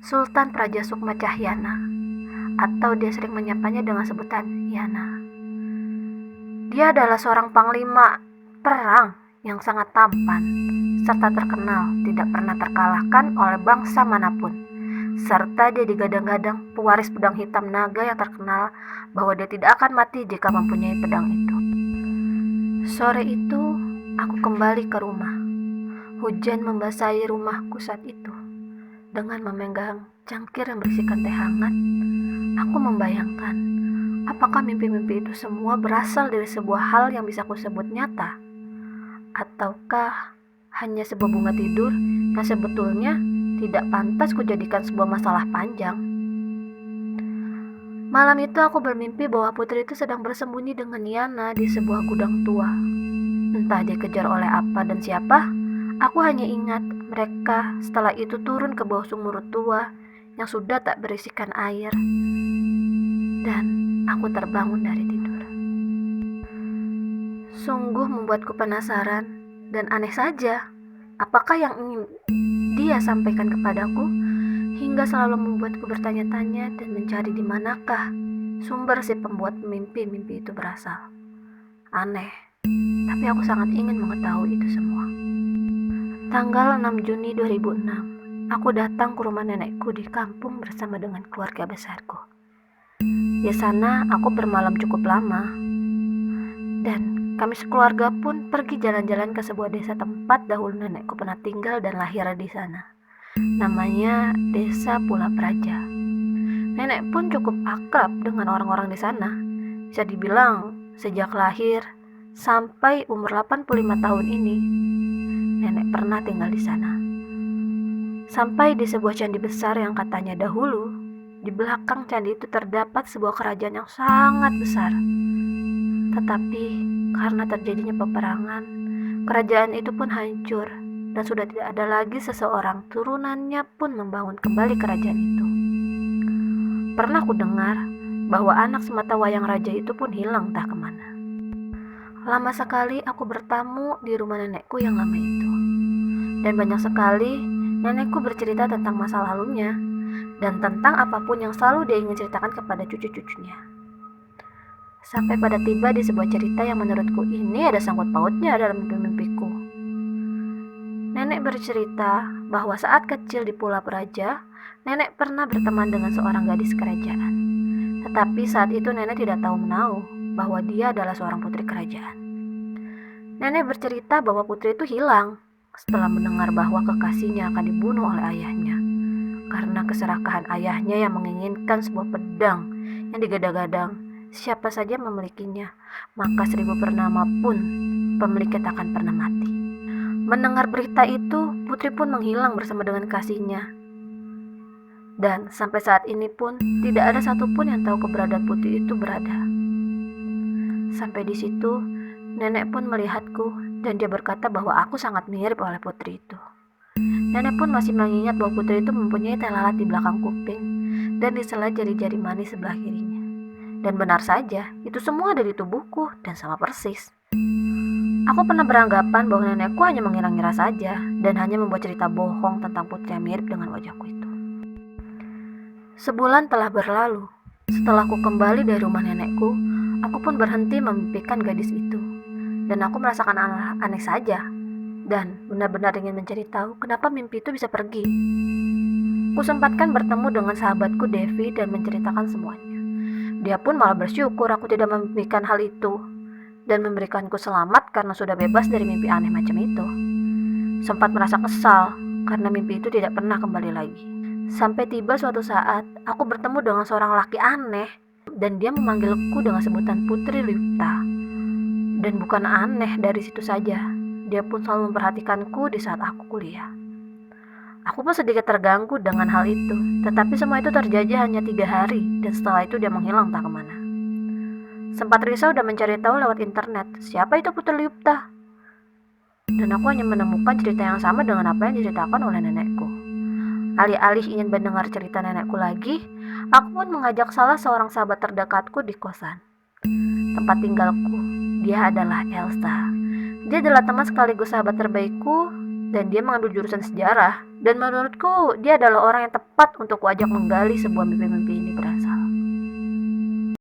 Sultan Praja Sukma Cahyana, atau dia sering menyapanya dengan sebutan Yana. Dia adalah seorang panglima perang yang sangat tampan, serta terkenal tidak pernah terkalahkan oleh bangsa manapun. Serta dia digadang-gadang pewaris pedang hitam naga yang terkenal bahwa dia tidak akan mati jika mempunyai pedang itu. Sore itu, aku kembali ke rumah. Hujan membasahi rumahku saat itu. Dengan memegang cangkir yang berisikan teh hangat, aku membayangkan, apakah mimpi-mimpi itu semua berasal dari sebuah hal yang bisa kusebut nyata? Ataukah hanya sebuah bunga tidur yang sebetulnya tidak pantas kujadikan sebuah masalah panjang? Malam itu aku bermimpi bahwa putri itu sedang bersembunyi dengan Yana di sebuah gudang tua. Entah dikejar oleh apa dan siapa, aku hanya ingat mereka setelah itu turun ke bawah sumur tua yang sudah tak berisikan air. Dan aku terbangun dari tidur. Sungguh membuatku penasaran dan aneh saja. Apakah yang ingin dia sampaikan kepadaku hingga selalu membuatku bertanya-tanya dan mencari di manakah sumber si pembuat mimpi-mimpi itu berasal. Aneh, tapi aku sangat ingin mengetahui itu semua. Tanggal 6 Juni 2006, aku datang ke rumah nenekku di kampung bersama dengan keluarga besarku. Di sana aku bermalam cukup lama, dan kami sekeluarga pun pergi jalan-jalan ke sebuah desa tempat dahulu nenekku pernah tinggal dan lahir di sana. Namanya Desa Pula Praja. Nenek pun cukup akrab dengan orang-orang di sana. Bisa dibilang sejak lahir sampai umur 85 tahun ini, nenek pernah tinggal di sana. Sampai di sebuah candi besar yang katanya dahulu di belakang candi itu terdapat sebuah kerajaan yang sangat besar. Tetapi karena terjadinya peperangan, kerajaan itu pun hancur dan sudah tidak ada lagi seseorang turunannya pun membangun kembali kerajaan itu. Pernah ku dengar bahwa anak semata wayang raja itu pun hilang entah kemana. Lama sekali aku bertamu di rumah nenekku yang lama itu. Dan banyak sekali nenekku bercerita tentang masa lalunya dan tentang apapun yang selalu dia ingin ceritakan kepada cucu-cucunya. Sampai pada tiba di sebuah cerita yang menurutku ini ada sangkut pautnya dalam mimpi-mimpiku. Nenek bercerita bahwa saat kecil di Pulau Praja, nenek pernah berteman dengan seorang gadis kerajaan. Tetapi saat itu nenek tidak tahu menahu bahwa dia adalah seorang putri kerajaan. Nenek bercerita bahwa putri itu hilang setelah mendengar bahwa kekasihnya akan dibunuh oleh ayahnya. Karena keserakahan ayahnya yang menginginkan sebuah pedang yang digadang-gadang, siapa saja memilikinya, maka 1000 purnama pun pemiliknya tak akan pernah mati. Mendengar berita itu, putri pun menghilang bersama dengan kasihnya. Dan sampai saat ini pun tidak ada satupun yang tahu keberadaan putri itu berada. Sampai di situ, nenek pun melihatku dan dia berkata bahwa aku sangat mirip oleh putri itu. Nenek pun masih mengingat bahwa putri itu mempunyai tai lalat di belakang kuping dan di sela jari-jari manis sebelah kirinya. Dan benar saja, itu semua ada di tubuhku dan sama persis. Aku pernah beranggapan bahwa nenekku hanya mengira-ngira saja dan hanya membuat cerita bohong tentang putri yang mirip dengan wajahku itu. Sebulan telah berlalu. Setelah aku kembali dari rumah nenekku, aku pun berhenti memimpikan gadis itu. Dan aku merasakan aneh saja. Dan benar-benar ingin mencari tahu kenapa mimpi itu bisa pergi. Kusempatkan bertemu dengan sahabatku Devi dan menceritakan semuanya. Dia pun malah bersyukur aku tidak memimpikan hal itu dan memberikanku selamat karena sudah bebas dari mimpi aneh macam itu. Sempat merasa kesal karena mimpi itu tidak pernah kembali lagi. Sampai tiba suatu saat, aku bertemu dengan seorang laki aneh dan dia memanggilku dengan sebutan Putri Lipta. Dan bukan aneh dari situ saja, dia pun selalu memperhatikanku di saat aku kuliah. Aku pun sedikit terganggu dengan hal itu, tetapi semua itu terjadi hanya 3 hari dan setelah itu dia menghilang tak kemana. Sempat risau dan mencari tahu lewat internet siapa itu Putri Lipta. Dan aku hanya menemukan cerita yang sama dengan apa yang diceritakan oleh nenekku. Alih-alih ingin mendengar cerita nenekku lagi, aku pun mengajak salah seorang sahabat terdekatku di kosan tempat tinggalku. Dia adalah Elsa. Dia adalah teman sekaligus sahabat terbaikku dan dia mengambil jurusan sejarah. Dan menurutku dia adalah orang yang tepat untuk kuajak menggali sebuah mimpi-mimpi ini berasal.